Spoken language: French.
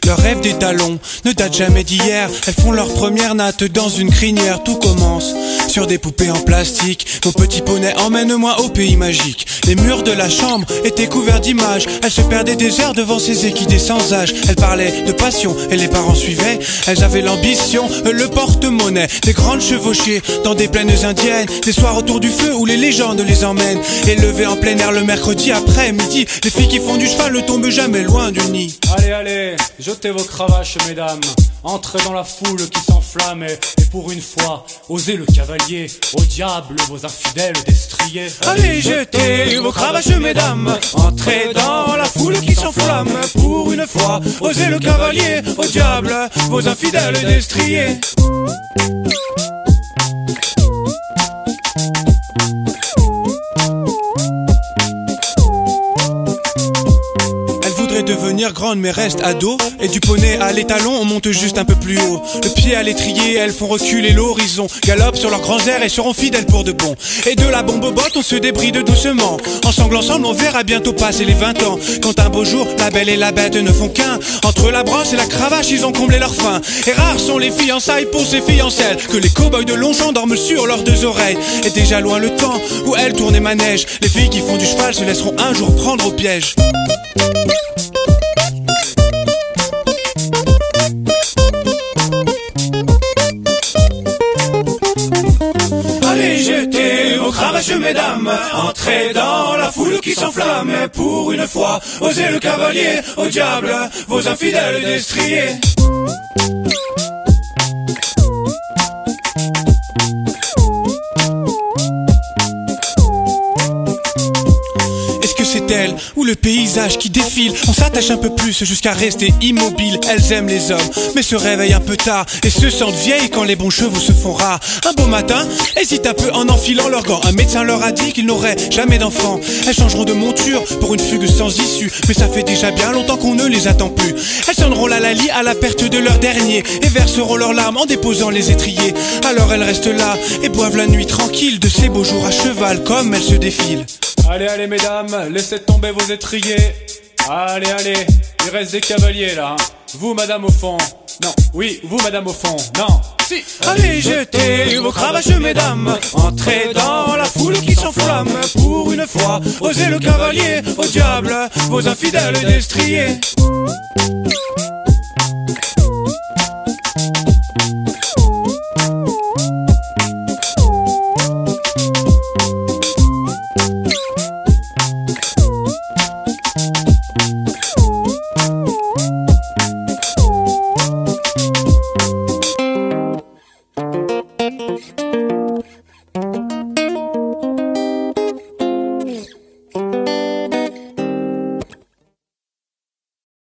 Leur rêve des talons ne date jamais d'hier. Elles font leur première natte dans une crinière. Tout commence sur des poupées en plastique. Mon petit poney, emmène-moi au pays magique. Les murs de la chambre étaient couverts d'images. Elles se perdaient des heures devant ces équidés sans âge. Elles parlaient de passion et les parents suivaient. Elles avaient l'ambition, le porte-monnaie. Des grandes chevauchées dans des plaines indiennes. Des soirs autour du feu où les légendes les emmènent. Élevées en plein air le mercredi après-midi. Les filles qui font du cheval ne tombent jamais loin du nid. Allez, allez, jetez vos cravaches, mesdames. Entrez dans la foule qui s'enflamme et pour une fois, osez le cavalier. Au diable, vos infidèles destriers. Allez, jetez vos cravaches, mesdames. Entrez dans la foule qui s'enflamme. Pour une fois, osez le cavalier. Au diable, vos infidèles destriers. Devenir grande mais reste ado. Et du poney à l'étalon on monte juste un peu plus haut. Le pied à l'étrier, elles font reculer l'horizon. Galopent sur leurs grands airs et seront fidèles pour de bon. Et de la bombe aux bottes on se débride doucement. Ensemble on verra bientôt passer les 20 ans. Quand un beau jour la belle et la bête ne font qu'un. Entre la brosse et la cravache ils ont comblé leur faim. Et rares sont les fiançailles pour ces fiancelles. Que les cow-boys de Longchamp dorment sur leurs deux oreilles. Et déjà loin le temps où elles tournent manège. Les filles qui font du cheval se laisseront un jour prendre au piège. Allez, jetez vos cravaches, mesdames. Entrez dans la foule qui s'enflamme. Pour une fois, osez le cavalier. Au diable, vos infidèles destriers. C'est elle ou le paysage qui défile. On s'attache un peu plus jusqu'à rester immobile. Elles aiment les hommes mais se réveillent un peu tard et se sentent vieilles quand les bons chevaux se font rares. Un beau matin, hésitent un peu en enfilant leurs gants. Un médecin leur a dit qu'ils n'auraient jamais d'enfants. Elles changeront de monture pour une fugue sans issue. Mais ça fait déjà bien longtemps qu'on ne les attend plus. Elles sonneront la lalie à la perte de leur dernier et verseront leurs larmes en déposant les étriers. Alors elles restent là et boivent la nuit tranquille de ces beaux jours à cheval comme elles se défilent. Allez, allez, mesdames, laissez tomber vos étriers. Allez, allez, il reste des cavaliers là. Vous, madame, au fond. Non, oui, vous, madame, au fond. Non, si. Allez, jetez vos cravaches, mesdames. Entrez dans la foule qui s'enflamme. Pour une fois, osez le cavalier. Au diable, vos infidèles destriers.